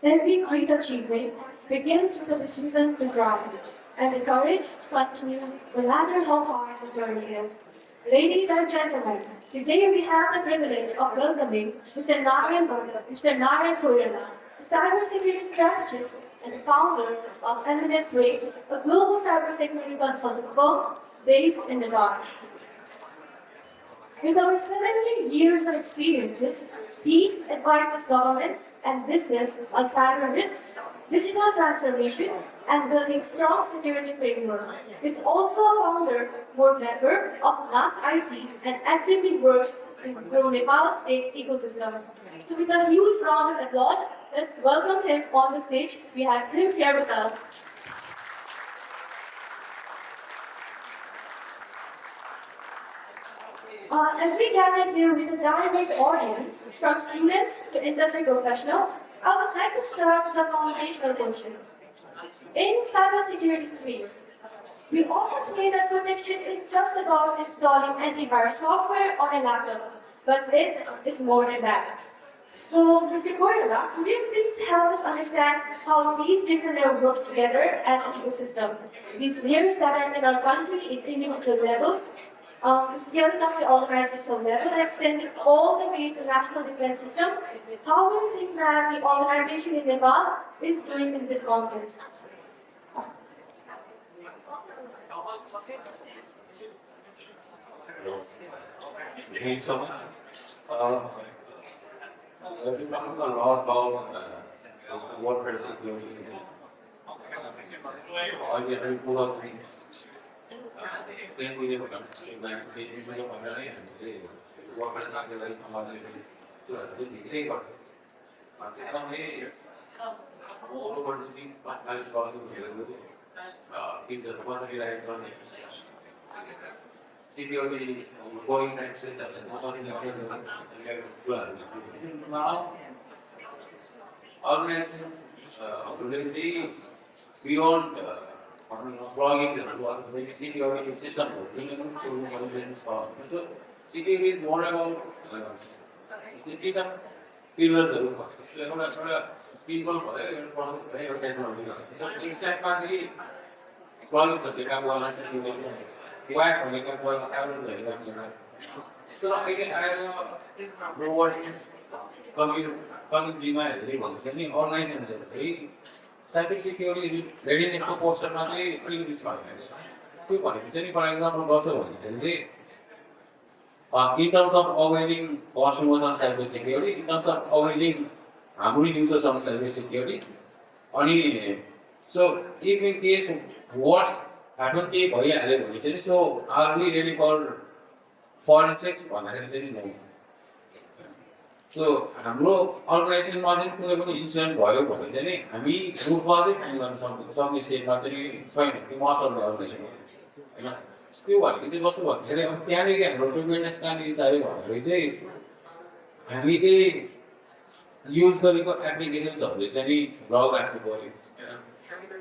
Every great achievement begins with a decision to try and the courage to continue no matter how hard the journey is. Ladies and gentlemen, today we have the privilege of welcoming Mr. Narayan Koirala, a cybersecurity strategist and founder of Eminence Way, a global cybersecurity consulting firm based in Nepal. With over 70 years of experiences, he advises governments and business on cyber risk, digital transformation, and building strong security framework. He is also a founder, board member of NAS IT, and actively works to grow Nepal's state ecosystem. So with a huge round of applause, let's welcome him on the stage. We have him here with us. As we gather here with a diverse audience, from students to industry professionals, I would like to start with a foundational question. In cybersecurity space, we often hear that protection is just about installing antivirus software on a laptop, but it is more than that. So, Mr. Koirala, could you please help us understand how these different layers work together as an ecosystem? These layers that are in our country in individual levels, scaling up the organizational level and extending all the way to national defense system. How do you think that the organization in Nepal is doing in this context? Thank you so much. Uh, we've been talking a lot about this water security. All the other people are doing then we have a water security all over the thing, but I was talking keep the capacity right on security going next to that. Now, organizations today beyond blogging the security system. So, security is more about data pillars. So, people so instant passing blogging the data one security. Why can we get one so I have reward is coming organization cyber security readiness को post करना चाहिँ के this भन्ने के भनेको चाहिँ for example गर्छ भने चाहिँ in terms of avoiding customers on cyber security, in terms of avoiding harming users on cyber security, अनि so if in case what happened के भइहाल्यो भने चाहिँ so are we ready for forensics भन्दाखेरि चाहिँ no. So हाम्रो अर्गनाइजेसनमा चाहिँ कुनै पनि इन्सिडेन्ट भयो भने चाहिँ नि हामी ग्रुपमा चाहिँ फाइन गर्न सक्ने स्टेजमा चाहिँ छैन त्यो मोस्ट अफ द अर्गनाइजेसन होइन त्यो भनेको चाहिँ कस्तो भन्दाखेरि अब त्यहाँनिर हाम्रो प्रिपेयरनेस कहाँनिर चाहियो भन्दाखेरि चाहिँ हामीले युज गरेको एप्लिकेसन्सहरूले चाहिँ नि लग राख्नु पऱ्यो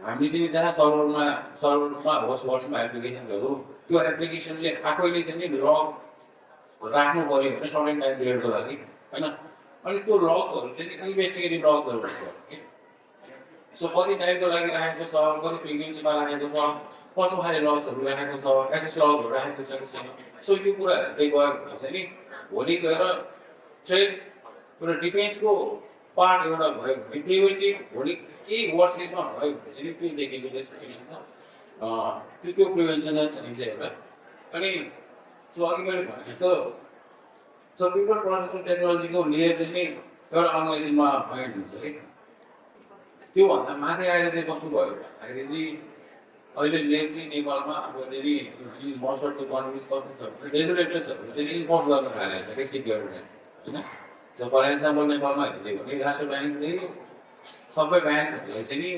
हामीले चाहिँ जहाँ सर्भरमा होस्ट गर्छौँ एप्लिकेसन्सहरू त्यो एप्लिकेसनले आफैले चाहिँ नि लग राख्नु पऱ्यो होइन सर्टेन टाइम पिरियडको लागि होइन अनि त्यो लग्सहरू चाहिँ इन्भेस्टिगेटिभ लग्सहरू हुन्छ सो कति टाइमको लागि राखेको छ कति फ्रिक्वेन्सीमा राखेको छ कसो खाले लग्सहरू राखेको छ एसएस लगहरू राखेको छ कि छैन सो यो कुराहरू चाहिँ गयो भने चाहिँ नि भोलि गएर ट्रेड एउटा डिफेन्सको पार्ट एउटा भयो भने प्रिभेन्टिभ भोलि केही वर्स केसमा भयो भने चाहिँ त्यो देखेको चाहिँ होइन त्यो प्रिभेन्सन चाहिन्छ एउटा अनि सो अघि मैले भने जस्तो so people process technology को लेयर चाहिँ नि एउटा अर्गनाइजेसनमा पॉइन्ट हुन्छ है त्यो भन्दा माथि आएर चाहिँ कस्तो भयो भन्दाखेरि अहिले लेटली नेपालमा अब चाहिँ नि मोस्टको कन्ट्रिज कस्तो छ रेगुलेटर्सहरू चाहिँ इन्फोर्स गर्न थालेको छ के सिक्युरिटी हैन so फर एक्जाम्पल नेपालमा हेर्दै भने राष्ट्र ब्याङ्कले सबै ब्याङ्कहरूले चाहिँ नि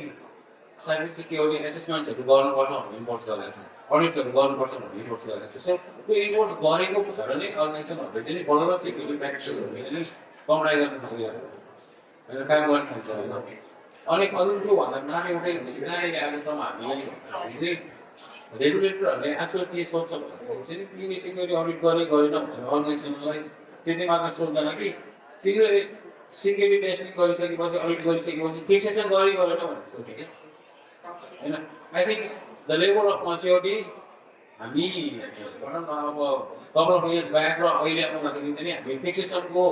साइबर सिक्युरिटी एसेसमेन्ट्सहरू गर्नुपर्छ भन्ने इन्फोर्स गरेको छ अडिट्सहरू गर्नुपर्छ भन्ने इन्फोर्स गरेको छ सो त्यो इन्फोर्स गरेको भएर नै अर्गनाइजेसनहरूले चाहिँ बल्ल सिक्युरिटी प्र्याक्टिसहरू चाहिँ कम्प्लाई गर्न थाल्यो होइन काम गर्न थाल्छ होइन अनि अझै त्यो भन्दा माथि एउटै कहाँनिर आएको छौँ हामी चाहिँ रेगुलेटरहरूले आजकल के सोध्छ भन्दाखेरि चाहिँ तिमीले सिक्युरिटी अडिट गरेन भनेर अर्गनाइजेसनलाई त्यति मात्र सोध्दैन कि तिमीले सिक्युरिटी टेस्टिङ गरिसकेपछि अडिट गरिसकेपछि फिक्सेसन गरेन भनेर सोचेँ कि होइन I think the level of maturity हामी भनौँ न अब कपाल अफ इयर्स ब्याक र अहिले आउँदाखेरि चाहिँ हामी फिक्सेसनको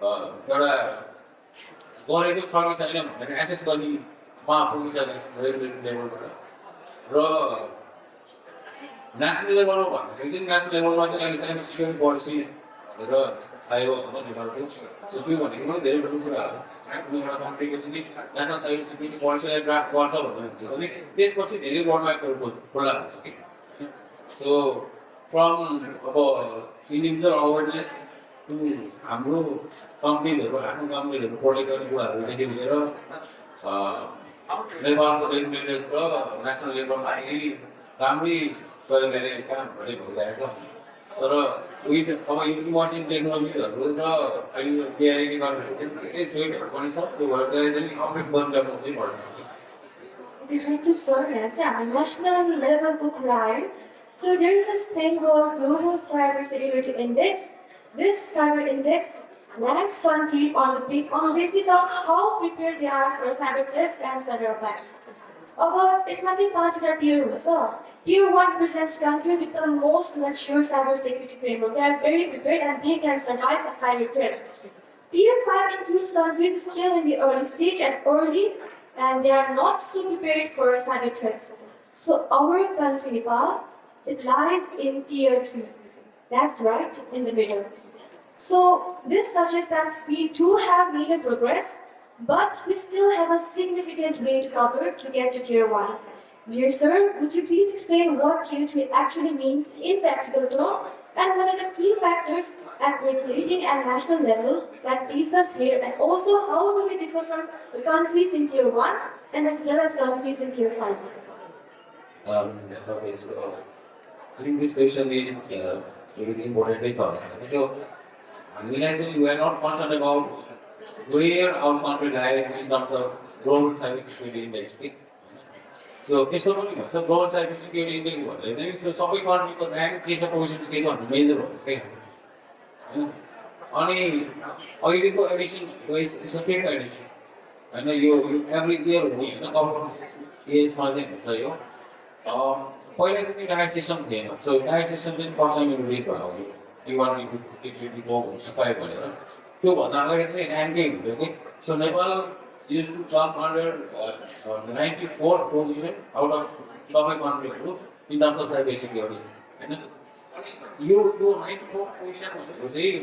एउटा गरेको छ कि छैन भनेर एसेस गर्नेमा पुगिसकेको छ रेगुलेटरी लेभलबाट र नेसनल लेभलमा भन्दाखेरि चाहिँ नेसनल लेभलमा चाहिँ अहिले साइबर सिक्युरिटी पोलिसी भनेर आयो होइन नेपालको सो त्यो भनेको पनि धेरै ठुलो कुराहरू एउटा कन्ट्रीको चाहिँ नेसनल साइबर सिक्युरिटी पोलिसीलाई ड्राफ्ट गर्छ भन्नुहुन्छ भने त्यसपछि धेरै रोडम्यापहरू खोला हुन्छ कि सो फ्रम अब इन्डिभिजुअल अवेरनेस टु हाम्रो कम्पनीहरू आफ्नो कम्पनीहरू प्रोटेक्ट गर्ने कुराहरूदेखि लिएर नेपालको रेगुलेटर्स र नेसनल लेभलमा चाहिँ राम्रै तरिकाले काम भइरहेको छ तर विथ अब यो इमर्जिङ टेक्नोलोजीहरू र अहिले एआईले गर्दाखेरि धेरै स्विटहरू पनि छ त्यो भएर त्यसलाई चाहिँ अपडेट गरिरहेको चाहिँ पर्छ Okay, thank you, sir. Yes, yeah, national level to crime. So there is this thing called Global Cybersecurity Index. This cyber index ranks countries on the basis of how prepared they are for cyber threats and cyber attacks. About यसमा चाहिँ 5 tier हुन्छ. Tier 1 represents country with the most mature cybersecurity framework. They are very prepared and they can survive a cyber threat. Tier 5 includes countries still in the early stage and they are not so prepared for cyber threats. So our country, Nepal, it lies in tier 3. That's right, in the middle. So this suggests that we do have made a progress, but we still have a significant way to cover to get to tier 1. Dear sir, would you please explain what tier 3 actually means in practical terms and what are the key factors at regulating and national level that leads us here, and also how do we differ from the countries in tier 1 and as well as countries in tier 5? Okay, so I think this question is really important. So, actually, we are not concerned about where our country lies in terms of global cybersecurity index. So, this one only. So, global cybersecurity index. So, some country को rank के छ positions के छ major हो. अनि अहिलेको Edison it's a fifth Edison होइन यो एभ्री इयर हुने होइन अब इयर्समा चाहिँ हुन्छ यो पहिला चाहिँ डायरेक्ट सिस्टम थिएन सो डायरेक्ट सिस्टम चाहिँ फर्स्ट टाइम रिलिज भयो T1, T2, T3, T4, T5 भनेर त्योभन्दा अगाडि चाहिँ ऱ्याङ्कै हुन्थ्यो कि so Nepal use to come under 94th position out of सबै कन्ट्रीहरू in terms of cyber security होइन यो 94th पोजिसन भनेको चाहिँ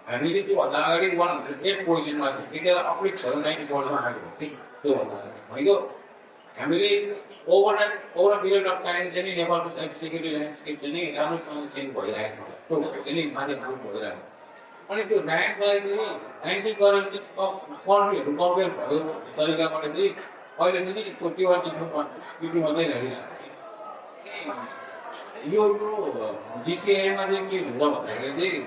हामीले त्योभन्दा अगाडि 108th पोजिसनमा थियो त्यतिखेर अपडेट भयो 94मा आएको हो कि त्योभन्दा अगाडि भनेको हामीले ओभर पिरियड अफ टाइम चाहिँ नेपालको साइबर सिक्युरिटी ल्यान्डस्केप चाहिँ राम्रोसँग चेन्ज भइरहेको छ त्यो चाहिँ माथि इम्प्रुभ भइरहेको अनि त्यो ऱ्याङ्कलाई चाहिँ ऱ्याङ्किङ गरेर चाहिँ कन्ट्रीहरू कम्पेयर भयो तरिकाबाट चाहिँ अहिले चाहिँ त्यो T1, T2 मात्रै राखिरहेको यो जिसिआईमा चाहिँ के हुन्छ भन्दाखेरि चाहिँ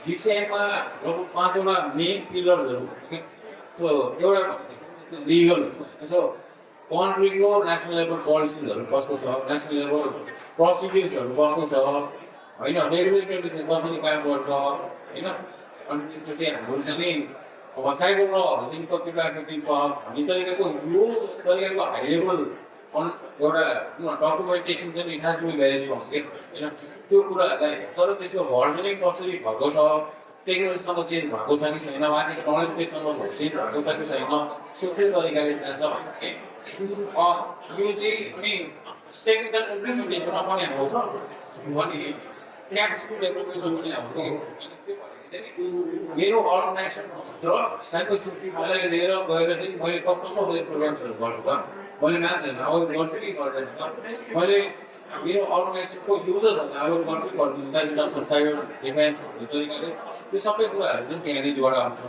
जिसिआईमा लगभग 5वटा मेन पिलर्सहरू सो एउटा लिगल सो कन्ट्रीको नेसनल लेभल पोलिसिजहरू कस्तो छ नेसनल लेभल प्रोसिड्युर्सहरू कस्तो छ होइन रेगुलेटरले चाहिँ कसरी काम गर्छ होइन अनि त्यसपछि हाम्रो चाहिँ अब साइबर लहरू चाहिँ कति कार्पेटिङ छ भन्ने तरिकाको यो तरिकाको हाई लेभल एउटा डकुमेन्टेसन चाहिँ it has to be very strong होइन त्यो कुराहरूलाई तर त्यसको भर्जनिङ कसरी भएको छ टेक्नोलोजीसँग चेन्ज भएको छ कि छैन मान्छेको नलेज बेससँग चेन्ज भएको छ कि छैन सुत्रै तरिकाले जान्छ भने यो चाहिँ अनि टेक्निकल इम्प्लिमेन्टेसनमा पनि आउँछ अनि ट्याक्सको डेभलपमेन्टमा पनि आउँछ मेरो अर्गनाइजेसन र साइबर सिक्युरिटीलाई लिएर गएर चाहिँ मैले कस्तो प्रोग्राम्सहरू गर्छु मैले मान्छेहरूलाई अवेर गर्छु कि गर्दैन मैले मेरो अर्गनाइजेसनको युजर्सहरूलाई अवेर गर्छु गर्नु in terms of cyber defence भन्ने तरिकाले त्यो सबै कुराहरू चाहिँ त्यहाँनिरबाट आउँछ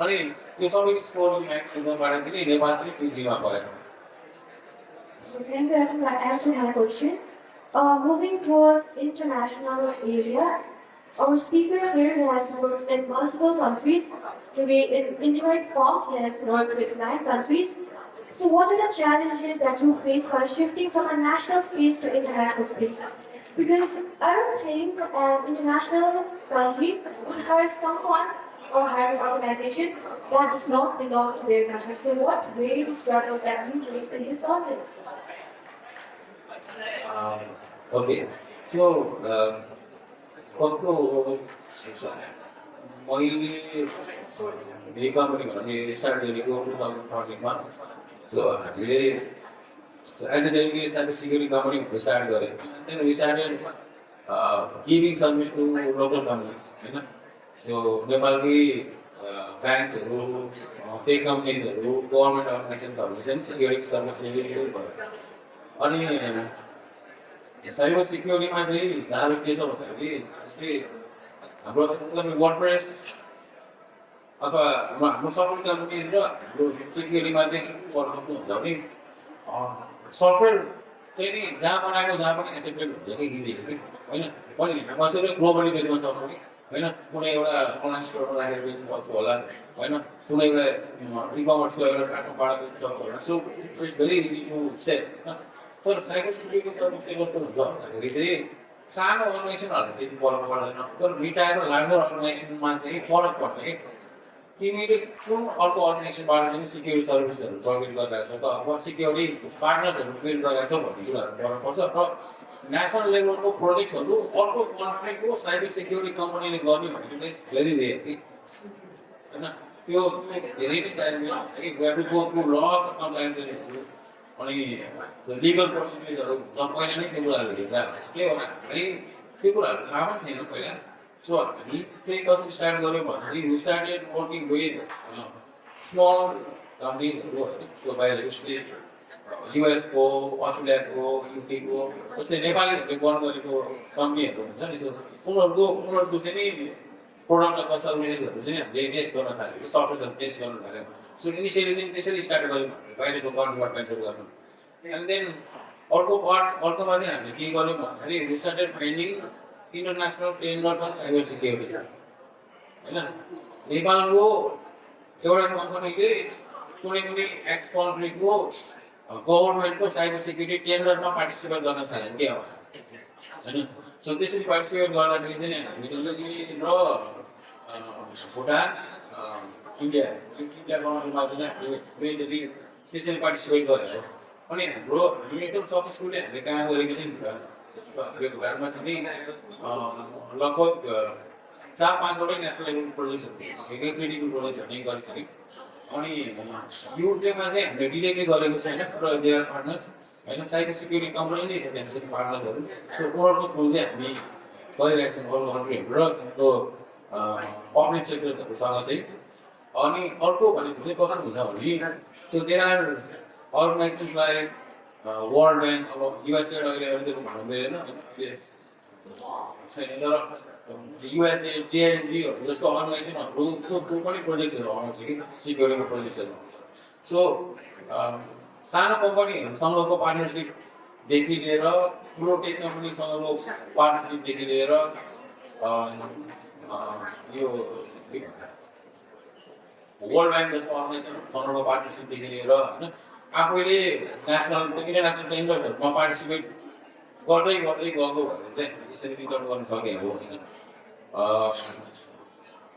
अनि त्यो सबै स्कोरिङ मेकानिजमबाट चाहिँ नेपाल चाहिँ पिजीमा परेको Thank you, I think that answered my question. Moving towards international area, our speaker here has worked in multiple countries. To be in indirect form, he has worked with 9 countries. So what are the challenges that you face while shifting from a national space to international space? Because I don't think an international country would hire someone or hire an organization that does not belong to their country. So what were the struggles that you faced in this context? Okay. So, कस्तो मैले यही company भन्ने start गरेको 2013 मा so हामीले as a delegate cyber security company भनेर start गरेँ then we started giving service to local companies होइन सो नेपालकै ब्याङ्क्सहरू टेक कम्पनीजहरू गभर्मेन्ट अर्गनाइजेसन्सहरूले चाहिँ सिक्युरिटी सर्भिस डेलिभरी भयो अनि साइबर सिक्युरिटीमा चाहिँ गाह्रो के छ भन्दाखेरि जस्तै हाम्रो वर्डप्रेस अथवा हाम्रो सफ्टवेयर कम्पनी र हाम्रो सिक्युरिटीमा चाहिँ फरक हुन्छ भने सफ्टवेयर चाहिँ नि जहाँ बनाएको जहाँ पनि एक्सेप्टेड हुन्छ कि इजिली कि होइन पनि कसैले ग्लोबली बेच्न सक्छ कि होइन कुनै एउटा अनलाइन स्टोरमा राखेर बेच्न सक्छ होला होइन कुनै एउटा इ-कमर्सको एउटा प्लेटफर्मबाट बेच्न सक्छ होला so it's very easy to set होइन तर साइबर सिक्युरिटी सर्भिस चाहिँ कस्तो हुन्छ भन्दाखेरि चाहिँ सानो अर्गनाइजेसनहरूले त्यति फरक पर्दैन तर रिटायर र लार्जर अर्गनाइजेसनमा चाहिँ फरक पर्छ कि तिमीले कुन अर्को अर्गनाइजेसनबाट चाहिँ सिक्युरिटी सर्भिसहरू प्रोभाइड गरिरहेको छ अथवा सिक्युरिटी पार्टनर्सहरू क्रिएट गरिरहेको छ भन्ने कुराहरू फरक पर्छ र नेसनल लेभलको प्रोजेक्ट्सहरू अर्को कन्ट्रीको साइबर सिक्युरिटी कम्पनीले गर्ने भनेको चाहिँ भेरी रेयर कि होइन त्यो धेरै नै चाहिन्छ गो थ्रु लस कम्प्लाइन्सेसहरू अनि लिगल प्रोसिड्युर्सहरू जब पहिला नै त्यो कुराहरू हेरिरहेको के होला है त्यो कुराहरू थाहा पनि थिएन पहिला सो हामी चाहिँ कसरी स्टार्ट गऱ्यौँ भन्दाखेरि we started working with small कम्पनीहरू त्यो बाहिर स्टेट युएसको अस्ट्रेलियाको युकेको जस्तै नेपालीहरूले बन्द गरेको कम्पनीहरू हुन्छ नि त्यो उनीहरूको चाहिँ नि प्रोडक्ट अथवा सर्भिसेसहरू चाहिँ हामीले टेस्ट गर्न थाल्यो सफ्टवेयरहरू टेस्ट गर्न थाल्यो सो इनिसियली चाहिँ त्यसरी स्टार्ट गऱ्यौँ बाहिरको कन्ट्रीबाट पेन्टेड गर्नु एन्ड देन अर्कोमा चाहिँ हामीले के गर्यौँ भन्दाखेरि we started finding international tenders on cyber security होइन नेपालको एउटा कम्पनीले कुनै पनि एक्स कन्ट्रीको गभर्मेन्टको साइबर सिक्युरिटी टेन्डरमा पार्टिसिपेट गर्न थाल्यो के हो होइन सो त्यसरी पार्टिसिपेट गर्दाखेरि चाहिँ हामीले र भुटान इन्डिया गभर्मेन्टमा चाहिँ हामीले दुईचोटि त्यसरी पार्टिसिपेट गरेर अनि हाम्रो एकदम सक्सेसफुली हामीले काम गरेको चाहिँ भुटानमा चाहिँ लगभग 4-5वटै नेसनल लेभलको प्रोजेक्टहरू एकै क्रिटिकल प्रोजेक्टहरू नै गरिसक्यौँ अनि युकेमा चाहिँ हामीले डिलेकै गरेको छैन र देयर आर पार्टनर्स होइन साइबर सिक्युरिटी कम्पनी नै छ त्यहाँ चाहिँ पार्टनर्सहरू सो उनीहरूको थ्रु चाहिँ हामी गरिरहेको छौँ अरू कन्ट्रीहरू र त्यो पब्लिक सेक्टरहरूसँग चाहिँ अनि अर्को भनेको चाहिँ कस्तो हुन्छ भने so there are organizations like world bank अब युएसए अहिले अहिलेको भन्नु मिलेन छैन तर युएसए जेएनजीहरू जस्तो अर्गनाइजेसनहरूको पनि प्रोजेक्ट्सहरू आउँछ कि सिक्युरिटीको प्रोजेक्ट्सहरू आउँछ सो सानो कम्पनीहरूसँगको पार्टनरसिपदेखि लिएर ठुलो टेक कम्पनीसँगको पार्टनरसिपदेखि लिएर यो वर्ल्ड ब्याङ्क जस्तो अर्गनाइजेसनसँगको पार्टनरसिपदेखि लिएर होइन आफैले इन्टरनेसनल टेन्डर्सहरूमा पार्टिसिपेट गर्दै गएको भएर चाहिँ यसरी रिटर्न गर्न सकेँ हो होइन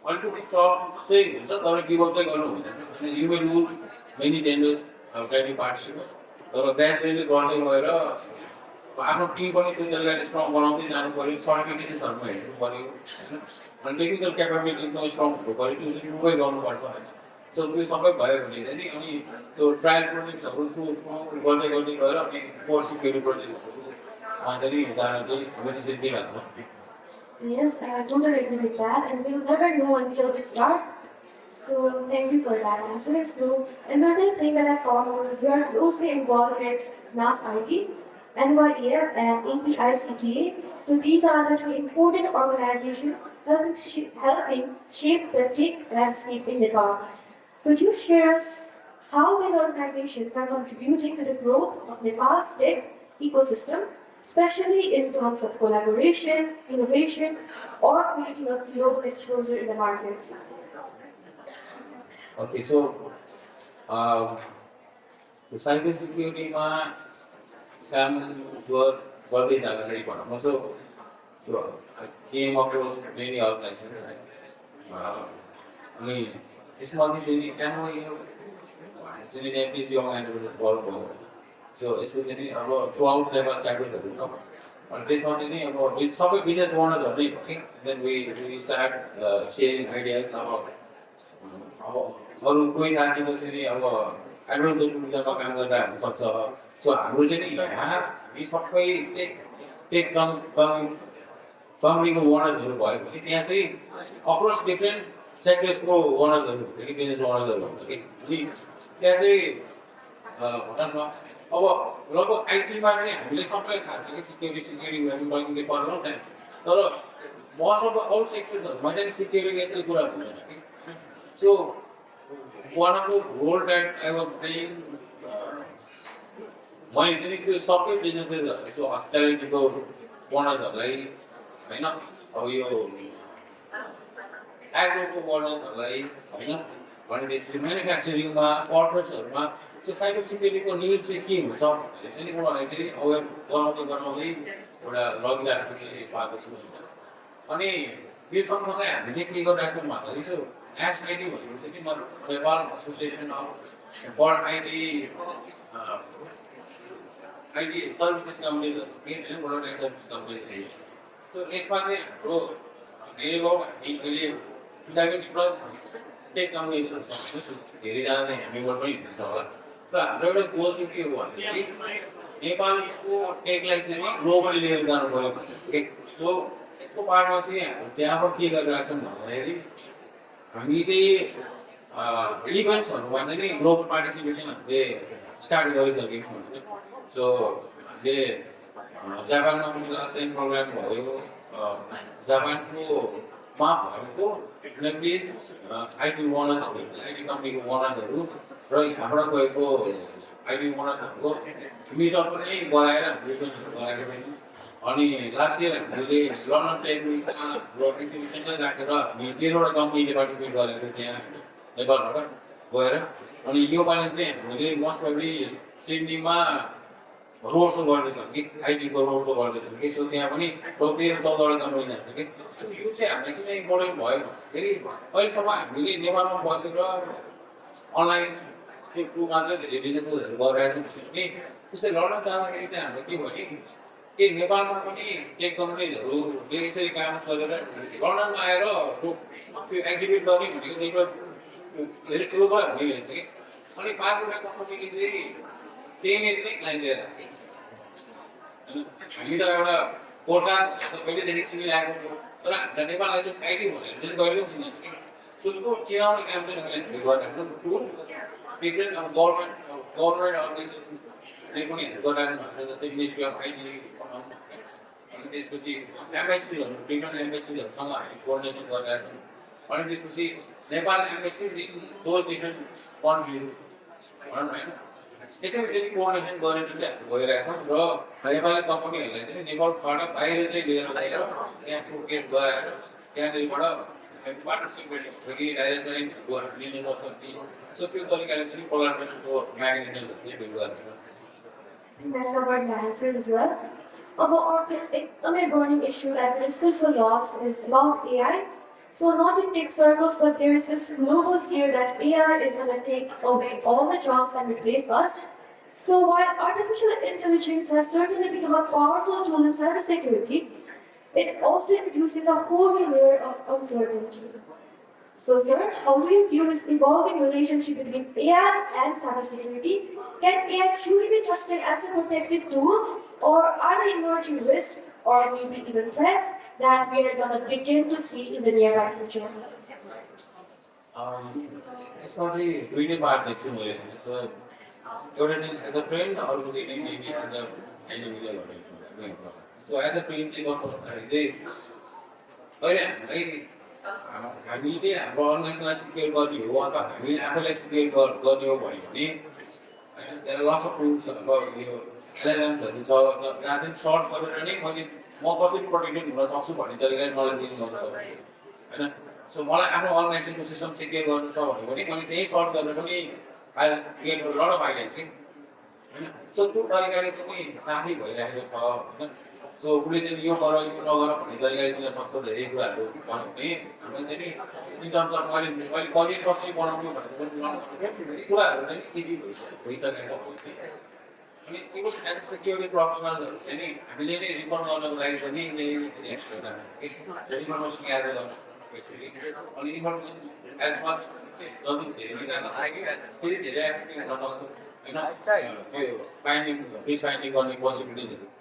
अलिकति टफ चाहिँ हुन्छ तर गिभअप चाहिँ गर्नु हुँदैन you will lose many tenders try to participate तर ग्रेजुअली गर्दै गएर आफ्नो टिम पनि त्यो तरिकाले स्ट्रङ बनाउँदै जानु पऱ्यो सर्टिफिकेसनहरूमा हेर्नु पऱ्यो होइन अनि टेक्निकल क्यापेबिलिटी एकदमै स्ट्रङ हुनु पऱ्यो त्यो चाहिँ इम्प्रुभै गर्नुपर्छ होइन सो त्यो सबै भयो भने चाहिँ अनि त्यो ट्रायल प्रोजेक्ट्सहरू गर्दै गएर अनि कोर सिक्युरिटी प्रोजेक्टहरूमा चाहिँ जान चाहिँ हामीले चाहिँ दिइहाल्छ Yes, I totally agree with that, and we'll never know until we start. So, thank you for that answer. So, another thing that I found was you are closely involved with NAS IT, NYDF, and APICTA. So, these are the two important organizations helping shape the tech landscape in Nepal. Could you share us how these organizations are contributing to the growth of Nepal's tech ecosystem, especially in terms of collaboration, innovation, or creating a global exposure in the market? Okay, so cyber security ma काम गर्दै जाँदाखेरि भनौँ so त्यो game approach many organisation अनि यसमध्ये चाहिँ नि NO चाहिँ नेपिस यङ एन्टरप्रेन्योर्स गर्नुभयो सो यसको चाहिँ नि अब थ्रु आउट लेभल च्याप्टर्सहरू छ अनि त्यसमा चाहिँ नि अब सबै बिजनेस ओनर्सहरू नै then we start sharing ideas अब अरू कोही साथीको चाहिँ नि अब एडभेन्चर टुरिज्ममा काम गर्दा हुनसक्छ सो हाम्रो चाहिँ नि यहाँ यी सबै टेक कम्पनीको ओनर्सहरू भयो भने त्यहाँ चाहिँ अक्रस डिफ्रेन्ट सेक्टर्सको ओनर्सहरू हुन्छ कि बिजनेस ओनर्सहरू हुन्छ कि अनि त्यहाँ चाहिँ भनौँ न अब लगभग आइटीमा चाहिँ हामीले सबैलाई थाहा छ कि सिक्युरिटी गर्ने पर्दैन टाइम तर मोस्ट अफ द अल सेक्टर्सहरूमा चाहिँ सिक्युरिटी यसरी कुरा हुँदैन कि so one of the role that I was playing मैले चाहिँ त्यो सबै बिजनेसेसहरू यसो हस्पिटालिटीको ओनर्सहरूलाई होइन अब यो एग्रोको ओनर्सहरूलाई होइन भनेपछि म्यानुफ्याक्चरिङमा कर्पोरेट्सहरूमा त्यो साइबर सिक्युरिटीको निड चाहिँ के हुन्छ भनेर चाहिँ उनीहरूलाई चाहिँ अवेर गराउँदै एउटा लगिरहेको चाहिँ पाएको छु अनि यो सँगसँगै हामीले चाहिँ के गरिरहेको छौँ भन्दाखेरि चाहिँ एसआइटी भनेको चाहिँ म Nepal association of for IT services companies so यसमा चाहिँ हाम्रो धेरै भयो हामीले 70+ टेक कम्पनीहरू छ धेरैजना चाहिँ हामीबाट पनि हुन्छ होला र हाम्रो एउटा गोल चाहिँ के हो भनेदेखि नेपालको टेकलाई चाहिँ नि ग्लोबली लिएर जानु पऱ्यो भने सो यसको पार्टमा चाहिँ हामी त्यहाँबाट के गरिरहेको छौँ भन्दाखेरि हामीले इभेन्ट्सहरूमा चाहिँ नि ग्लोबल पार्टिसिपेसन हामीले स्टार्ट गरिसकेको हुन्छ सो हामीले जापानमा पनि लास्ट टाइम प्रोग्राम भयो जापानको मा भएको नेप्लिज आइटी ओनर्सहरू आइटी कम्पनीको ओनर्सहरू र यहाँबाट गएको आइटी ओनर्सहरूको मिटअप पनि गराएर गराएको थियौँ अनि लास्ट इयर हामीले लन्डन टेकनिकमा एक्जिबिसनलाई राखेर हामी 13वटा कम्पनीले पार्टिसिपेट गरेको त्यहाँ नेपालबाट गएर अनि योपालि चाहिँ हामीले मोस्ट प्रोबेबली सिडनीमा रोड सो गर्दैछौँ कि आइटीको रोड सो गर्दैछौँ कि सो त्यहाँ पनि 13-14वटा कम्पनी जान्छ कि सो यो चाहिँ हामीलाई किन इम्पोर्टेन्ट भयो भन्दाखेरि अहिलेसम्म हामीले नेपालमा बसेर अनलाइन त्यो थ्रु मात्रै धेरै बिजनेसहरू गरिरहेको छौँ कि त्यसरी लन्डन जाँदाखेरि चाहिँ हाम्रो के भयो कि नेपालमा पनि टेक कम्पनीहरूले यसरी काम गरेर लन्डनमा आएर त्यो एक्जिबिट गर्ने भनेको चाहिँ एउटा धेरै ठुलो कुरा भइरहेको थियो कि अनि 5वटा कम्पनीले चाहिँ त्यहीँनिर नै क्लाइन्ट लिएर हामी त एउटा कोटा पहिल्यैदेखि चिनिरहेको थियो तर हामीलाई नेपाललाई चाहिँ आइटी भनेर चाहिँ गरेको छैन कि सो त्यो चिनाउने काम चाहिँ हामीले गरिरहेको छौँ डिफ्रेन्ट अब गभर्मेन्ट अर्गनाइजेसनले पनि गरिरहेको भएको छ जस्तै मिनिस्ट्री अफ आइटी अनि त्यसपछि एमएससीहरू डिफ्रेन्ट एमएससीहरूसँग हामी कोअर्डिनेसन गरिरहेको छौँ अनि त्यसपछि नेपाल एमएससी थोर डिफ्रेन्ट कन्ट्रीहरू भनौँ होइन यसरी चाहिँ कोअर्डिनेसन गरेर चाहिँ हामी गइरहेछौँ र नेपाली कम्पनीहरूलाई चाहिँ नेपालबाट बाहिर चाहिँ लिएर गएर त्यहाँ सोकेस गराएर त्यहाँनिरबाट पार्टनरसिप कि डाइरेक्ट लाइन्सको हामीले लिन सक्छौँ कि सो त्यो तरिकाले चाहिँ कोलाबोरेसनको म्याग्नेटिजमहरू चाहिँ बिल्ड गर्ने That covered my answers as well. About a burning issue that we discuss a lot is about AI. So not in tech circles, but there is this global fear that AI is going to take away all the jobs and replace us. So while artificial intelligence has certainly become a powerful tool in cybersecurity, it also introduces a whole new layer of uncertainty. So sir, how do you view this evolving relationship between AI and cybersecurity? Can AI truly be trusted as a protective tool, or are there emerging risks or maybe even threats that we are going to begin to see in the nearby future? यसमा चाहिँ दुईटै part देख्छु मैले so एउटा चाहिँ as a friend अरूको चाहिँ as a individual भनेको सो एज अ फ्रेन्ड चाहिँ कस्तो भन्दाखेरि चाहिँ अहिले हामीले हाम्रो अर्गनाइजेसनलाई सिक्योर गर्ने हो अथवा हामीले आफैलाई सिक्योर गर्ने हो भन्यो भने होइन त्यहाँ लस अफ टुल्सहरू अब यो एलएलएम्सहरू छ जहाँ चाहिँ सर्च गरेर नै मैले म कसरी प्रोटेक्टेड हुन सक्छु भन्ने तरिकाले नलेज गेन गर्न सक्छु होइन सो मलाई आफ्नो अर्गनाइजेसनको सिस्टम सिक्योर गर्नु छ भन्यो भने मैले त्यही सर्च गरेर पनि I get lot of ideas कि होइन सो त्यो तरिकाले चाहिँ माथि भइरहेको छ होइन सो उसले चाहिँ यो गर यो नगर भन्ने तरिकाले दिन सक्छ धेरै कुराहरू भन्यो भने हाम्रो चाहिँ नि इन टर्म्स अफ मैले कलेज कसरी बनाउनु भनेर पनि धेरै कुराहरू चाहिँ इजी भइसकेको छ अनि त्यो एज सेक्युरिटी प्रोफेसनलहरू चाहिँ नि हामीले नै रिफर्म गर्नको लागि चाहिँ नि धेरै एक्स्ट्रा इन्फर्मेसन ग्यादर गर्नु अनि इन्फर्मेसन एज मच जति धेरै निकाल्न फेरि धेरै एक्टिभ हुन सक्छ होइन त्यो फाइन्डिङ फाइन्डिङ गर्ने पोसिबिलिटिजहरू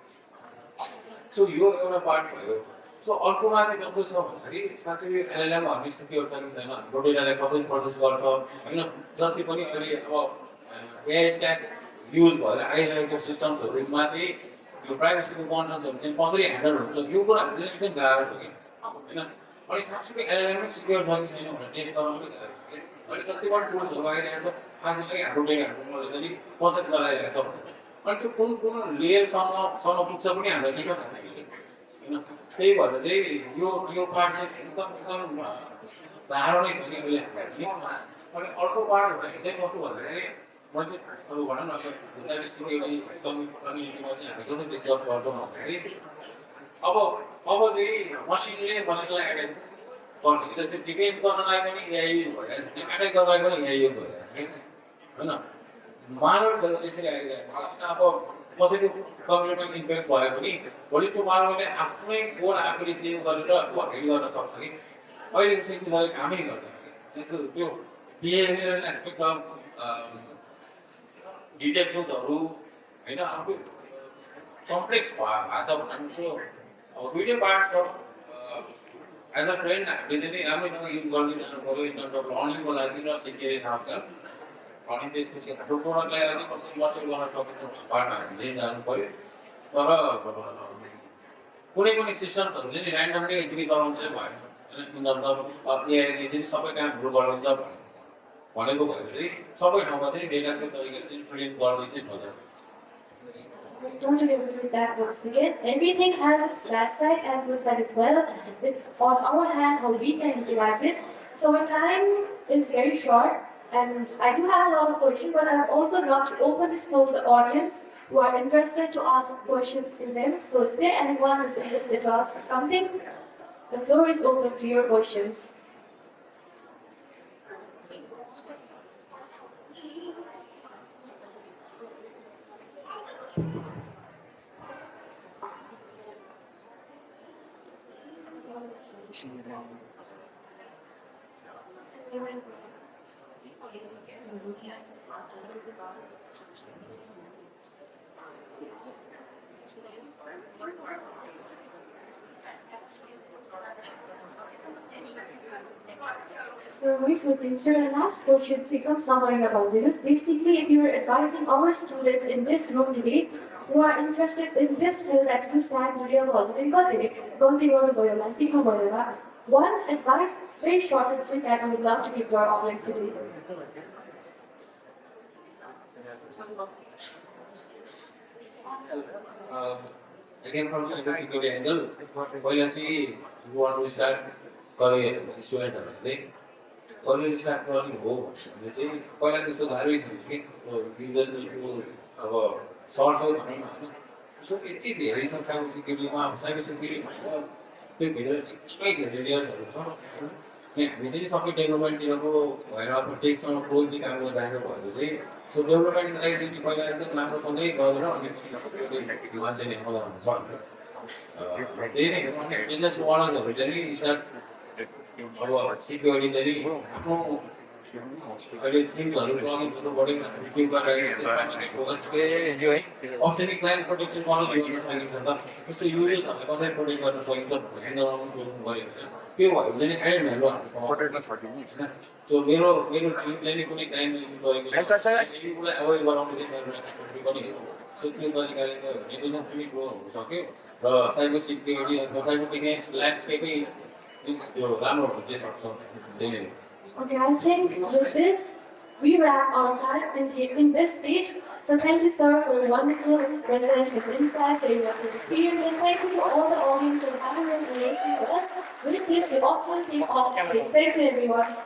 सो यो एउटा पार्ट भयो सो अर्कोमा चाहिँ कस्तो छ भन्दाखेरि साँच्चै यो एलएलएम हामी सिक्योर पनि छैन हाम्रो डेटालाई कसरी प्रोसेस गर्छ होइन जति पनि अहिले अब एआई स्ट्याक युज भएर आइरहेको सिस्टम्सहरूमा चाहिँ यो प्राइभेसीको कन्सर्न्सहरू चाहिँ कसरी ह्यान्डल हुन्छ यो कुराहरू चाहिँ एकदम गाह्रो छ कि होइन अनि साँच्चै एलएलएम सिक्योर छ कि छैन भनेर टेस्ट गर्न पनि गाह्रो छ कि अहिले जति पनि टुल्सहरू आइरहेको छ आजकै हाम्रो डेटाहरू चाहिँ कसरी चलाइरहेको छ अनि त्यो कुन लेयरसम्म पुग्छ पनि हामीलाई देख्न थाल्यो होइन त्यही भएर चाहिँ यो पार्ट चाहिँ एकदम गाह्रो नै छ नि अहिले हामीलाई अनि अर्को पार्ट भनेको चाहिँ कस्तो भन्दाखेरि म चाहिँ अब भनौँ न साइबर सिक्युरिटी कम्युनिटीमा चाहिँ हामी कसरी डिस्कस गर्छौँ भन्दाखेरि अब चाहिँ मसिनलाई एट्याक गर्ने जस्तै डिफेन्स गर्नलाई पनि एआई भइरहेको छ एट्याक गर्नलाई पनि एआई भइरहेको छ होइन मानवहरू त्यसरी आइरहेको अब कसैको कम्प्युटरमा इम्प्याक्ट भयो भने भोलि त्यो मानवले आफ्नै कोड आफूले चेन्ज गरेर हाइड गर्न सक्छ कि अहिलेको सिक्युरिटीले कामै गर्दैन त्यस्तो त्यो बिहेभियरल एस्पेक्ट अफ डिटेक्सन्सहरू होइन आफू कम्प्लेक्स भएको छ भन्नु चाहिँ अब दुइटै पार्ट छ एज अ फ्रेन्ड हामीले चाहिँ राम्रैसँग युज गरिदिनु पऱ्यो इन टर्म्स अफ लर्निङको लागि र सिक्योरिटी थाहा छ अनि त्यसपछि हाम्रो प्रोडक्टलाई अझै कसरी मर्चर गर्न सकिन्छ बाटो हामी चाहिँ जानु पऱ्यो तर कुनै पनि सिस्टम्सहरू चाहिँ ऱ्यान्डमली यतिकै चलाउनु चाहिँ भएन होइन इन टर्म्स अफ एआईले चाहिँ सबै कामहरू गरिदिन्छ भनेको भएर चाहिँ सबै ठाउँमा चाहिँ डेटाको तरिकाले चाहिँ फ्रेम गर्दै चाहिँ मजा I totally agree with that once again. Everything has its bad side and good side as well. It's on our hand how we can utilize it. So our time is very short and I do have a lot of questions, but I would also love to open this floor to the audience who are interested to ask questions in them. So is there anyone who's interested to ask something? The floor is open to your questions. So recently, sir, the last question becomes summary about this. Basically, if you were advising our student in this room today who are interested in this field that you stand today one advice, very short and sweet, that I would love to give to our audience today. Again, from cybersecurity angle, पहिला चाहिँ you want to start career स्टुडेन्टहरूलाई career start गर्ने हो भने चाहिँ पहिला त्यस्तो गाह्रै छैन कि अब सर्च भनौँ न होइन सो यति धेरै छ साइबर सिक्युरिटीमा अब साइबर सिक्युरिटी भनेर त्यो भित्र एकदमै धेरै लेयर्सहरू छ होइन अनि हामी चाहिँ सबै डेभलपमेन्टतिरको भएर आफ्नो टेकसँग क्लोजली काम गरिरहेको भएर चाहिँ सो डेभलपमेन्टलाई चाहिँ पहिला एकदम राम्रोसँगै गरेर अनि मान्छेले मगाउनु हुन्छ त्यही नै बिजनेस मोडलहरू चाहिँ स्टार्ट अब सिक्योरिटी चाहिँ आफ्नो अहिले थिङ्सहरू प्लगिन्सहरू बढी रिभ्यू गरेर अप्सनै क्लाइन्ट प्रोटेक्सन कसरी गर्न सकिन्छ त जस्तो युजर्सहरूलाई कसरी प्रोटेक्ट गर्न सकिन्छ भनेर गऱ्यो भने त्यो भयो भने एड भ्यालु हाम्रो सो मेरो टिम चाहिँ कुनै क्लाइन्ट युज गरेको छ उसलाई अभोइड गराउनु पनि सो त्यो तरिकाले त बिजनेस पनि ग्रो हुन सक्यो र साइबर सिक्युरिटी अथवा साइबर डिफेन्स ल्यान्डस्केपै त्यो राम्रो हुन सक्छ त्यही नै Okay, I think with this, we wrap our time in this stage. So thank you, sir, for your wonderful presence and insights, for your experience, and thank you to all the audience for having us and listening to us. With this, we often take off stage. Thank you, everyone.